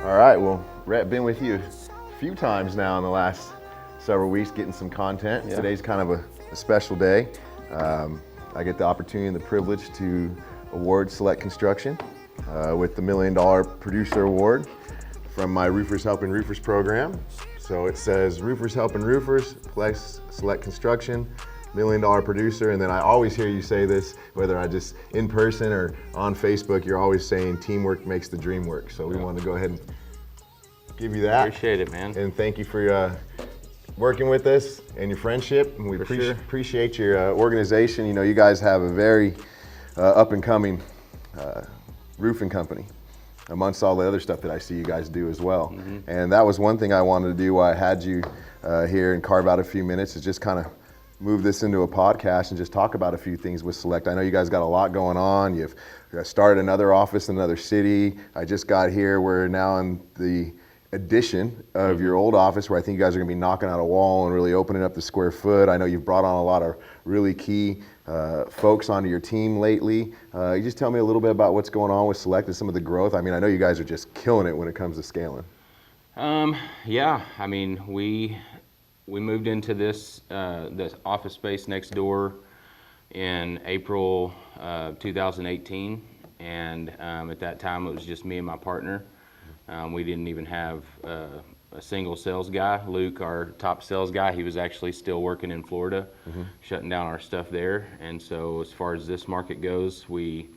All right, well, Rhett, been with you a few times now in the last several weeks getting some content. Yeah. Today's kind of a special day. I get the opportunity and the privilege to award Select Construction with the $1 Million Producer Award from my Roofers Helping Roofers program. So it says Roofers Helping Roofers, plus Select Construction, $1 Million Producer, and then I always hear you say this, whether I just in person or on Facebook, you're always saying teamwork makes the dream work. So we wanted to go ahead and give you that. Appreciate it, man. And thank you for working with us and your friendship. And we appreciate your organization. You know, you guys have a very up and coming roofing company amongst all the other stuff that I see you guys do as well. Mm-hmm. And that was one thing I wanted to do while I had you here and carve out a few minutes is just kind of move this into a podcast and just talk about a few things with Select. I know you guys got a lot going on. You've started another office in another city. I just got here. We're now in the addition of your old office where I think you guys are gonna be knocking out a wall and really opening up the square foot. I know you've brought on a lot of really key folks onto your team lately. You just tell me a little bit about what's going on with Select and some of the growth. I mean, I know you guys are just killing it when it comes to scaling. Yeah, I mean, we moved into this office space next door in April 2018, and at that time it was just me and my partner. We didn't even have a single sales guy. Luke, our top sales guy, he was actually still working in Florida, shutting down our stuff there. And so as far as this market goes, we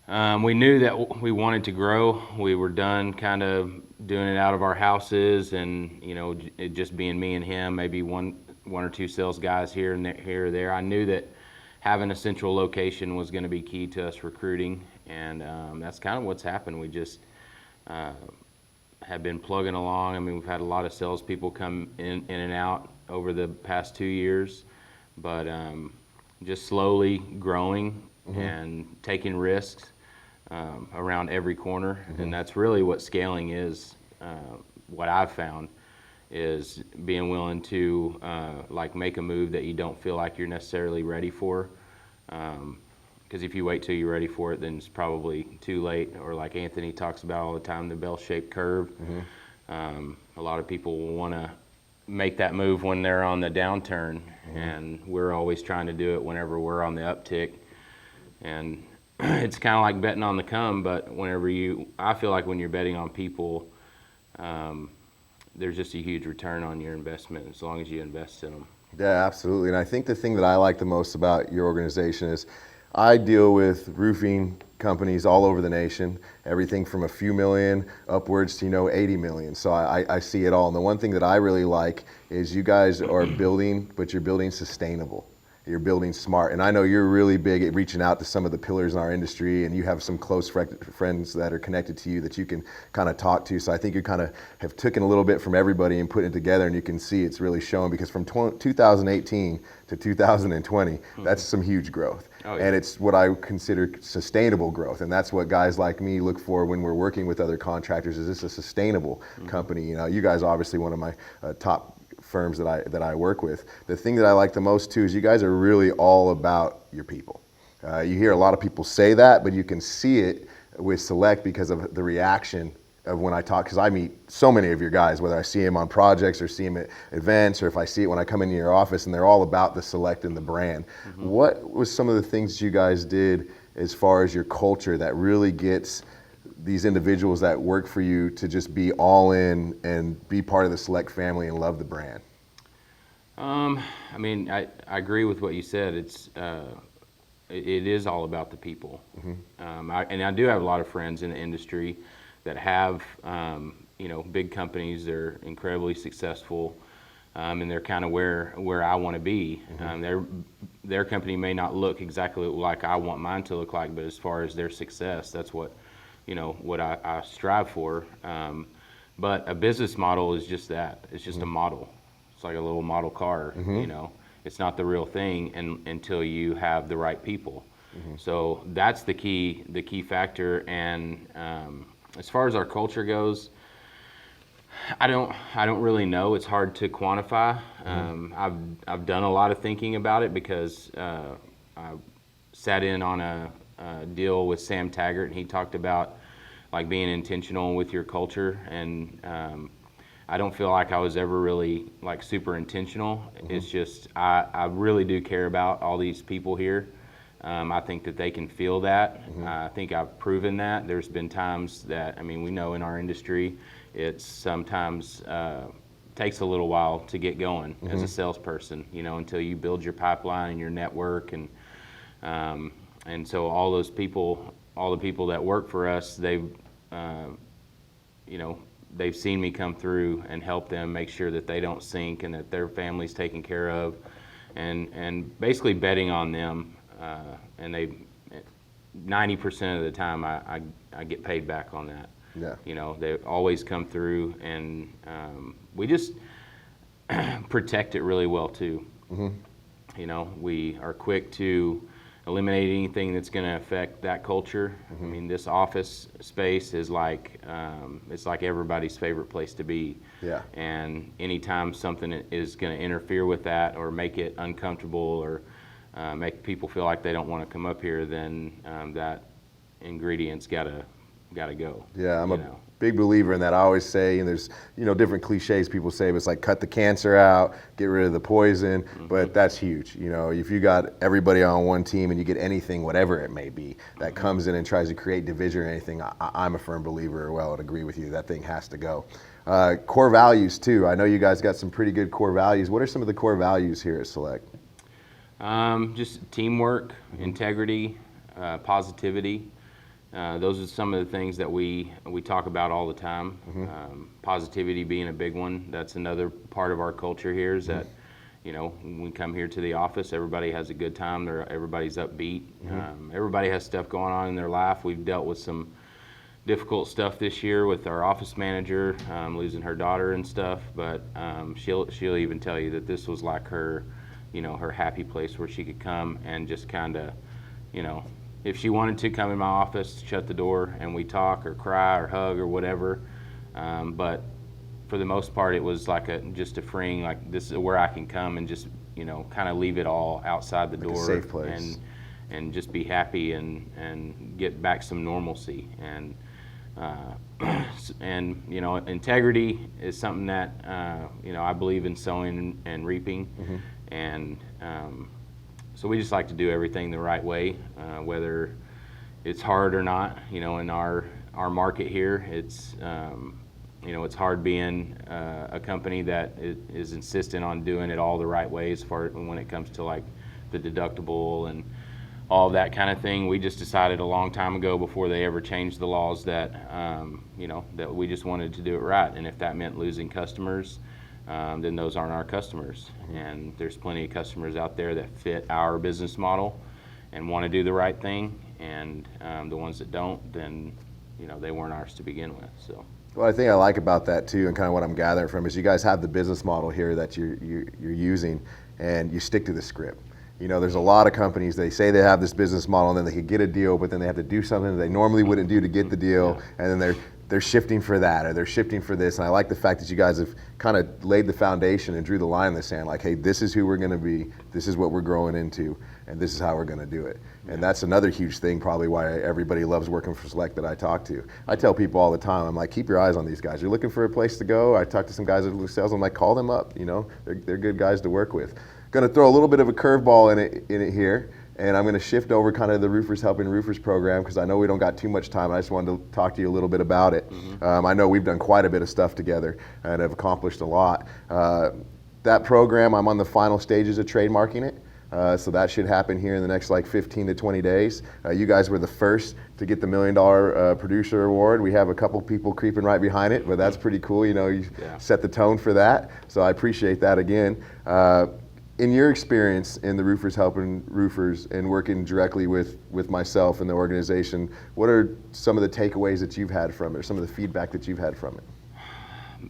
knew that we wanted to grow. We were done kind of doing it out of our houses, and you know, it just being me and him, maybe one or two sales guys here or there. I knew that having a central location was going to be key to us recruiting, and that's kind of what's happened. We just have been plugging along. I mean, we've had a lot of salespeople come in and out over the past 2 years, but just slowly growing and taking risks around every corner. And that's really what scaling is. What I've found is being willing to like make a move that you don't feel like you're necessarily ready for. Because if you wait till you're ready for it, then it's probably too late. Or like Anthony talks about all the time, the bell-shaped curve. A lot of people will want to make that move when they're on the downturn, and we're always trying to do it whenever we're on the uptick. And it's kind of like betting on the come, but I feel like when you're betting on people, there's just a huge return on your investment as long as you invest in them. Yeah, absolutely. And I think the thing that I like the most about your organization is I deal with roofing companies all over the nation, everything from a few million upwards to 80 million. So I see it all. And the one thing that I really like is you guys are building, but you're building sustainable. You're building smart. And I know you're really big at reaching out to some of the pillars in our industry, and you have some close friends that are connected to you that you can kind of talk to. So I think you kind of have taken a little bit from everybody and put it together, and you can see it's really showing, because from 2018 to 2020, that's some huge growth. Oh, yeah. And it's what I consider sustainable growth. And that's what guys like me look for when we're working with other contractors. Is this a sustainable company? You know, you guys are obviously one of my top firms that I work with. The thing that I like the most too is you guys are really all about your people. You hear a lot of people say that, but you can see it with Select because of the reaction of when I talk, because I meet so many of your guys, whether I see them on projects or see them at events, or if I see it when I come into your office, and they're all about the Select and the brand. What was some of the things you guys did as far as your culture that really gets these individuals that work for you to just be all in and be part of the Select family and love the brand? I mean, I agree with what you said. It is all about the people. And I do have a lot of friends in the industry that have, big companies. They're incredibly successful, and they're kind of where I want to be. Their company may not look exactly like I want mine to look like, but as far as their success, that's what I strive for. But a business model is just that. It's just a model. It's like a little model car. It's not the real thing until you have the right people. So that's the key factor. And as far as our culture goes, I don't really know. It's hard to quantify. I've done a lot of thinking about it because I sat in on a deal with Sam Taggart, and he talked about like being intentional with your culture, and I don't feel like I was ever really like super intentional. It's just I really do care about all these people here. I think that they can feel that. I think I've proven that. There's been times that, I mean, we know in our industry, it's sometimes takes a little while to get going as a salesperson, you know, until you build your pipeline and your network. And so all those people, all the people that work for us, they've, you know, they've seen me come through and help them make sure that they don't sink and that their family's taken care of, and basically betting on them. And they, 90% of the time, I get paid back on that. Yeah. You know, they always come through, and we just protect it really well too. You know, we are quick to eliminate anything that's going to affect that culture. I mean, this office space is like, it's like everybody's favorite place to be. Yeah. And anytime something is going to interfere with that or make it uncomfortable or make people feel like they don't want to come up here, then that ingredient's gotta go. Yeah, I'm you a know? big believer in that. I always say, and there's, you know, different cliches people say, but it's like cut the cancer out, get rid of the poison, but that's huge. You know, if you got everybody on one team and you get anything, whatever it may be, that comes in and tries to create division or anything, I'm a firm believer, well, I would agree with you, that thing has to go. Core values too. I know you guys got some pretty good core values. What are some of the core values here at Select? Just teamwork, integrity, positivity. Those are some of the things that we talk about all the time. Positivity being a big one. That's another part of our culture here is that, you know, when we come here to the office, everybody has a good time. Everybody's upbeat. Everybody has stuff going on in their life. We've dealt with some difficult stuff this year with our office manager, losing her daughter and stuff, but she'll even tell you that this was like her, you know, her happy place where she could come and just kind of, you know, if she wanted to come in my office, shut the door, and we talk or cry or hug or whatever. But for the most part, it was like just a freeing, like this is where I can come and just, you know, kind of leave it all outside the door. A safe place. And just be happy and get back some normalcy. And you know, integrity is something that you know, I believe in sowing and reaping. And so we just like to do everything the right way, whether it's hard or not. You know, in our market here, it's you know, it's hard being a company that is insistent on doing it all the right way as far when it comes to like the deductible and all of that kind of thing. We just decided a long time ago, before they ever changed the laws, that you know, that we just wanted to do it right, and if that meant losing customers, then those aren't our customers. And there's plenty of customers out there that fit our business model and want to do the right thing, and the ones that don't, then, you know, they weren't ours to begin with. So. Well, I think I like about that too, and kind of what I'm gathering from is you guys have the business model here that you're using, and you stick to the script. You know, there's a lot of companies, they say they have this business model and then they could get a deal, but then they have to do something that they normally wouldn't do to get the deal, and then they're shifting for that, or they're shifting for this. And I like the fact that you guys have kind of laid the foundation and drew the line in the sand, like, hey, this is who we're going to be, this is what we're growing into, and this is how we're going to do it. And that's another huge thing, probably why everybody loves working for Select that I talk to. I tell people all the time, I'm like, keep your eyes on these guys. You're looking for a place to go. I talk to some guys at sales, I'm like, call them up. You know, they're good guys to work with. Going to throw a little bit of a curveball in it here, and I'm going to shift over kind of the Roofers Helping Roofers program, because I know we don't got too much time. I just wanted to talk to you a little bit about it. I know we've done quite a bit of stuff together and have accomplished a lot. That program, I'm on the final stages of trademarking it. So that should happen here in the next like 15 to 20 days. You guys were the first to get the $1 Million Producer Award. We have a couple people creeping right behind it, but that's pretty cool. You know, you set the tone for that. So I appreciate that again. In your experience in the Roofers Helping Roofers and working directly with myself and the organization, what are some of the takeaways that you've had from it, or some of the feedback that you've had from it?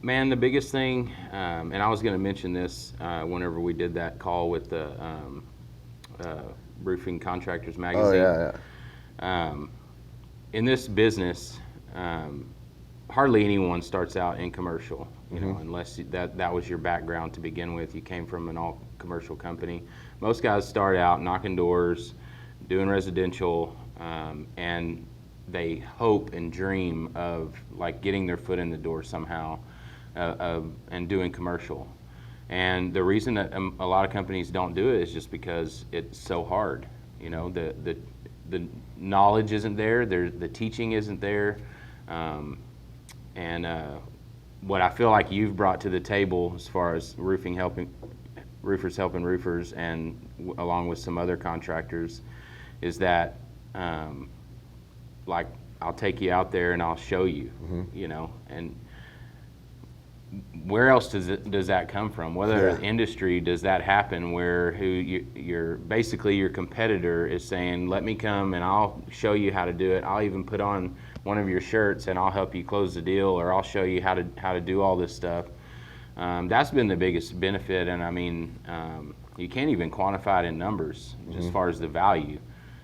Man, the biggest thing, and I was going to mention this whenever we did that call with the Roofing Contractors Magazine. Oh, yeah. In this business, hardly anyone starts out in commercial, you know, unless that was your background to begin with. You came from an all commercial company. Most guys start out knocking doors, doing residential, and they hope and dream of like getting their foot in the door somehow, and doing commercial. And the reason that a lot of companies don't do it is just because it's so hard. You know, the knowledge isn't there, the teaching isn't there, and what I feel like you've brought to the table as far as roofers helping roofers, and along with some other contractors, is that like I'll take you out there and I'll show you, you know, and where else does that come from? Whether in industry does that happen where you're basically your competitor is saying, let me come and I'll show you how to do it. I'll even put on one of your shirts and I'll help you close the deal, or I'll show you how to do all this stuff. That's been the biggest benefit, and I mean, you can't even quantify it in numbers as far as the value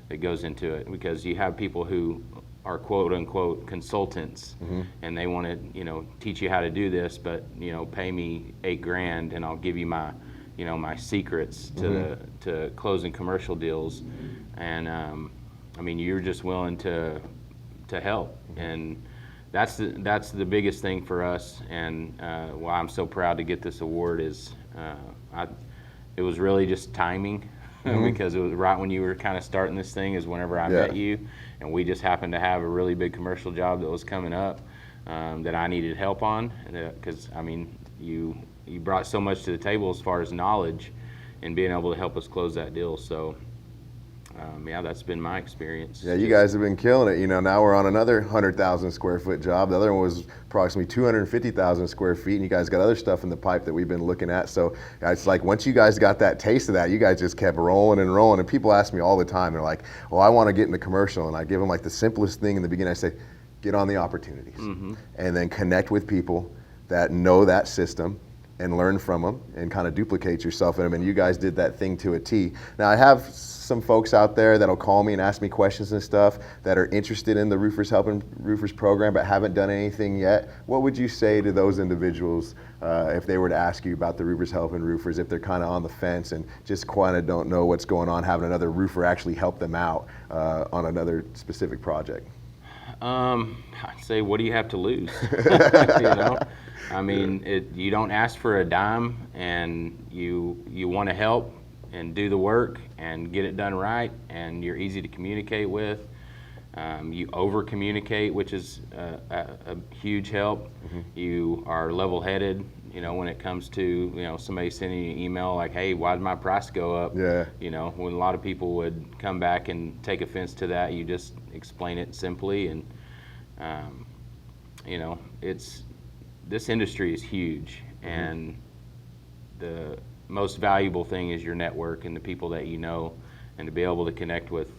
that goes into it, because you have people who are quote unquote consultants, and they want to, you know, teach you how to do this, but, you know, pay me $8,000 and I'll give you my, you know, my secrets to closing commercial deals. And I mean, you're just willing to help, and that's the biggest thing for us. And why I'm so proud to get this award is it was really just timing. Because it was right when you were kind of starting this thing is whenever I met you, and we just happened to have a really big commercial job that was coming up that I needed help on, because I mean, you brought so much to the table as far as knowledge and being able to help us close that deal. So yeah, that's been my experience. Yeah, you guys have been killing it. You know, now we're on another 100,000 square foot job. The other one was approximately 250,000 square feet, and you guys got other stuff in the pipe that we've been looking at. So it's like once you guys got that taste of that, you guys just kept rolling and rolling. And people ask me all the time, they're like, well, I want to get into commercial. And I give them like the simplest thing in the beginning. I say, get on the opportunities and then connect with people that know that system and learn from them and kind of duplicate yourself in them. And you guys did that thing to a T. Now I have some folks out there that'll call me and ask me questions and stuff that are interested in the Roofers Helping Roofers program but haven't done anything yet. What would you say to those individuals if they were to ask you about the Roofers Helping Roofers, if they're kind of on the fence and just kind of don't know what's going on, having another roofer actually help them out on another specific project? I'd say, what do you have to lose? You know, I mean, you don't ask for a dime, and you want to help and do the work and get it done right, and you're easy to communicate with. You over communicate, which is a huge help. You are level-headed, you know, when it comes to, you know, somebody sending you an email like, hey, why did my price go up? You know, when a lot of people would come back and take offense to that, you just explain it simply. And you know, this industry is huge, and the most valuable thing is your network and the people that you know, and to be able to connect with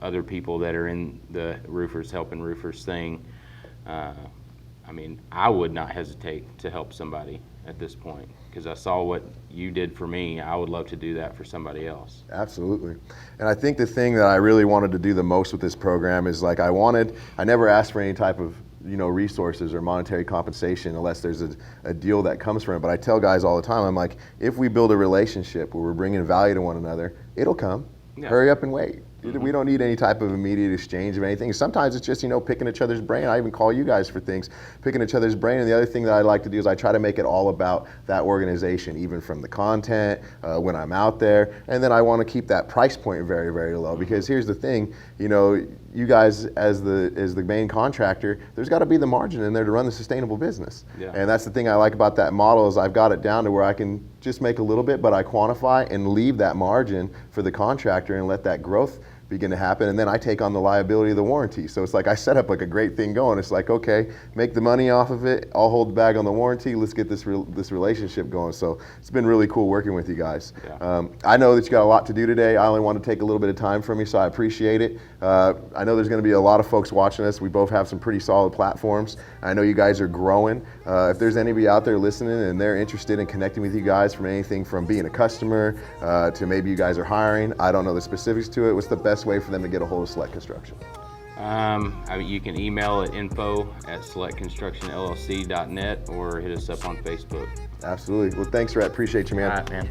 other people that are in the Roofers Helping Roofers thing. I mean, I would not hesitate to help somebody at this point, because I saw what you did for me. I would love to do that for somebody else. Absolutely. And I think the thing that I really wanted to do the most with this program is like I never asked for any type of, you know, resources or monetary compensation unless there's a deal that comes from it. But I tell guys all the time, I'm like, if we build a relationship where we're bringing value to one another, it'll come. Hurry up and wait. We don't need any type of immediate exchange of anything. Sometimes it's just, you know, picking each other's brain. I even call you guys for things, picking each other's brain. And the other thing that I like to do is I try to make it all about that organization, even from the content, when I'm out there. And then I want to keep that price point very, very low, because here's the thing, you know, you guys as the main contractor, there's got to be the margin in there to run the sustainable business. And that's the thing I like about that model, is I've got it down to where I can just make a little bit, but I quantify and leave that margin for the contractor and let that growth begin to happen, and then I take on the liability of the warranty. So it's like I set up like a great thing going. It's like, okay, make the money off of it, I'll hold the bag on the warranty, let's get this relationship going. So it's been really cool working with you guys. I know that you got a lot to do today. I only want to take a little bit of time from you, so I appreciate it. I know there's going to be a lot of folks watching us. We both have some pretty solid platforms. I know you guys are growing. If there's anybody out there listening and they're interested in connecting with you guys, from anything from being a customer to maybe you guys are hiring, I don't know the specifics to it, what's the best way for them to get a hold of Select Construction? I mean, you can email at info@selectconstructionllc.net or hit us up on Facebook. Absolutely. Well, thanks, Rhett. Appreciate you, man. All right, man.